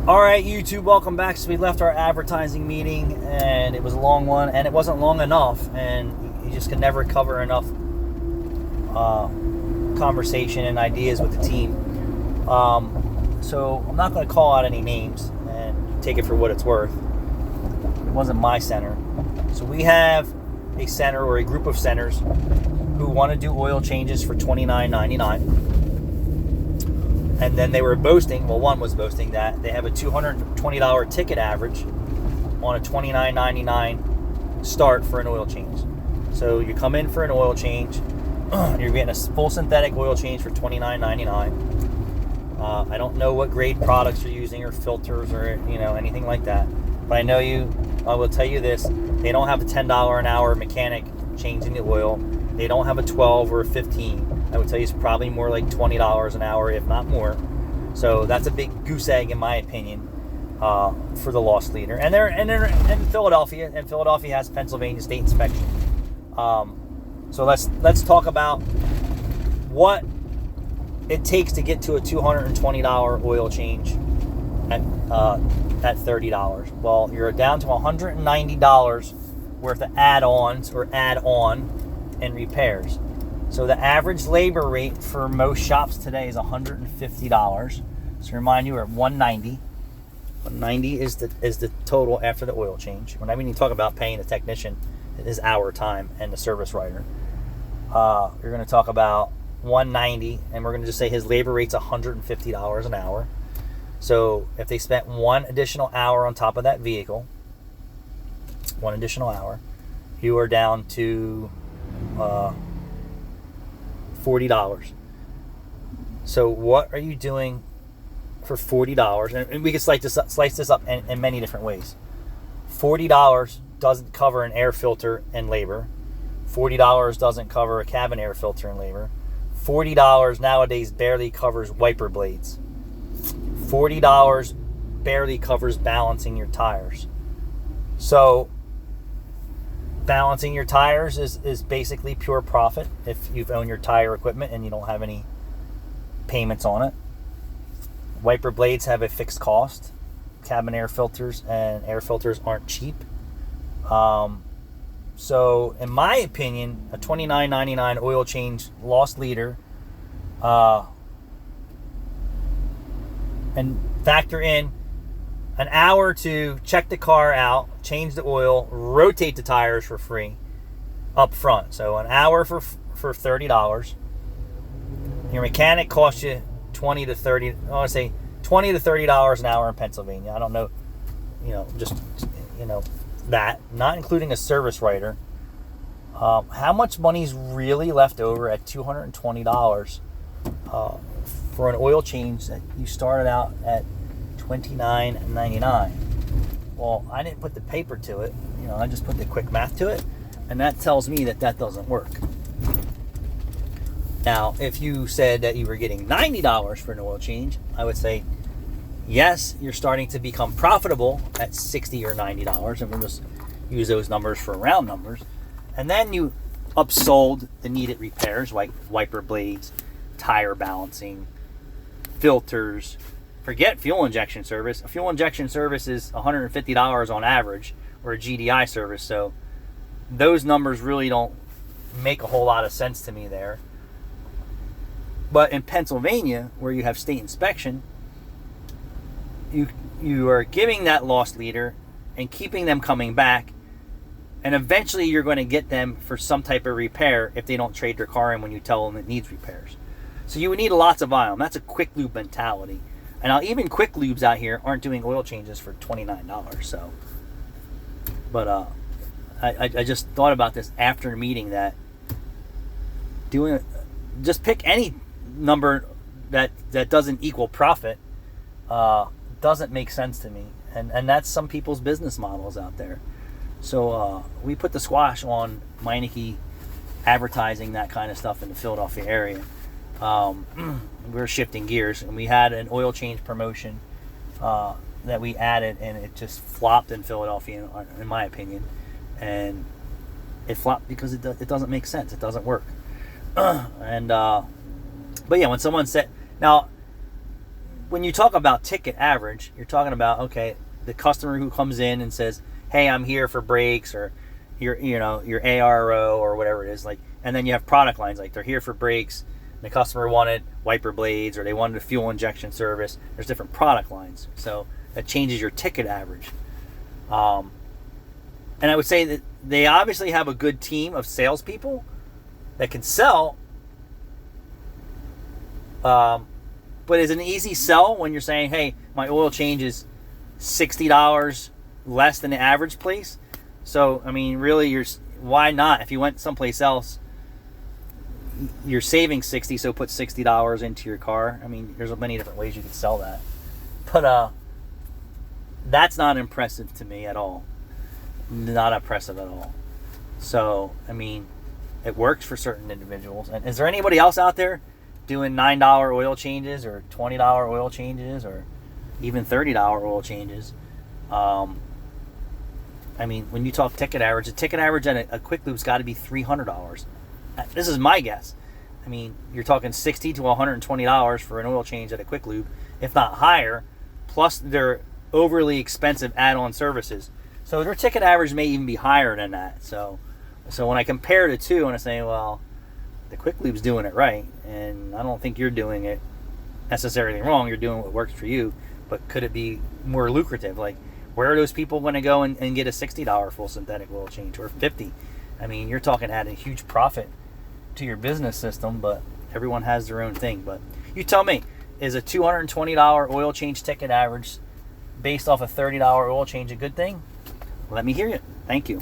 All right, YouTube, welcome back. So we left our advertising meeting, and it was a long one, and it wasn't long enough, and you just can never cover enough conversation and ideas with the team. So I'm not going to call out any names and take it for what it's worth. It wasn't my center. So we have a center or a group of centers who want to do oil changes for $29.99. And then they were boasting, well, one was boasting that they have a $220 ticket average on a $29.99 start for an oil change. So you come in for an oil change, you're getting a full synthetic oil change for $29.99. I don't know what grade products you're using or filters or anything like that. But I will tell you this, they don't have a $10 an hour mechanic changing the oil. They don't have a 12 or a 15. I would tell you it's probably more like $20 an hour, if not more. So that's a big goose egg, in my opinion, for the loss leader. And they're in Philadelphia, and Philadelphia has Pennsylvania state inspection. So let's talk about what it takes to get to a $220 oil change at $30. Well, you're down to $190 worth of add-ons or add-on and repairs. So the average labor rate for most shops today is $150. So remind you, we're at $190. $190 is the total after the oil change. When I mean you talk about paying the technician, it is hour time and the service writer. You're going to talk about $190, and we're going to just say his labor rate's $150 an hour. So if they spent one additional hour on top of that vehicle, one additional hour, you are down to $40. So what are you doing for $40? And we can slice this up in many different ways. $40 doesn't cover an air filter and labor. $40 doesn't cover a cabin air filter and labor. $40 nowadays barely covers wiper blades. $40 barely covers balancing your tires. So balancing your tires is basically pure profit if you've owned your tire equipment and you don't have any payments on it. Wiper blades have a fixed cost. Cabin air filters and air filters aren't cheap. So in my opinion, a $29.99 oil change loss leader, and factor in an hour to check the car out, change the oil, rotate the tires for free up front. So an hour for $30. Your mechanic costs you $20 to $30 an hour in Pennsylvania. I don't know, that, not including a service writer. How much money's really left over at $220 for an oil change that you started out at $29.99. Well, I didn't put the paper to it. I just put the quick math to it, and that tells me that doesn't work. Now, if you said that you were getting $90 for an oil change, I would say, yes, you're starting to become profitable at $60 or $90, and we'll just use those numbers for round numbers. And then you upsold the needed repairs like wiper blades, tire balancing, filters. Forget fuel injection service. A fuel injection service is $150 on average, or a GDI service. So those numbers really don't make a whole lot of sense to me there. But in Pennsylvania, where you have state inspection, you are giving that loss leader and keeping them coming back, and eventually you're going to get them for some type of repair if they don't trade their car in when you tell them it needs repairs. So you would need lots of volume. That's a quick lube mentality. And now even quick lubes out here aren't doing oil changes for $29. So, but I just thought about this after the meeting, that just pick any number that doesn't equal profit doesn't make sense to me. And that's some people's business models out there. So we put the squash on Meineke advertising that kind of stuff in the Philadelphia area. We're shifting gears, and we had an oil change promotion that we added, and it just flopped in Philadelphia, in my opinion. And it flopped because it doesn't make sense. It doesn't work. But yeah, when someone said, now when you talk about ticket average, you're talking about, okay, the customer who comes in and says, hey, I'm here for brakes, or your ARO or whatever it is, like, and then you have product lines, like they're here for brakes, and the customer wanted wiper blades, or they wanted a fuel injection service. There's different product lines, so that changes your ticket average. And I would say that they obviously have a good team of salespeople that can sell, but it's an easy sell when you're saying, hey, my oil change is $60 less than the average place. So, I mean, really, why not? If you went someplace else, you're saving $60, so put $60 into your car. I mean, there's many different ways you could sell that. But that's not impressive to me at all. Not impressive at all. So, I mean, it works for certain individuals. And is there anybody else out there doing $9 oil changes, or $20 oil changes, or even $30 oil changes? I mean, when you talk ticket average, the ticket average at a Quick Lube's got to be $300. This is my guess. I mean, you're talking $60 to $120 for an oil change at a Quick Lube, if not higher, plus their overly expensive add-on services. So their ticket average may even be higher than that. So when I compare the two, and I say, well, the Quick Lube's doing it right, and I don't think you're doing it necessarily wrong. You're doing what works for you, but could it be more lucrative? Like, where are those people going to go and get a $60 full synthetic oil change, or $50? I mean, you're talking adding a huge profit to your business system, but everyone has their own thing. But you tell me, is a $220 oil change ticket average based off a $30 oil change a good thing? Let me hear you. Thank you.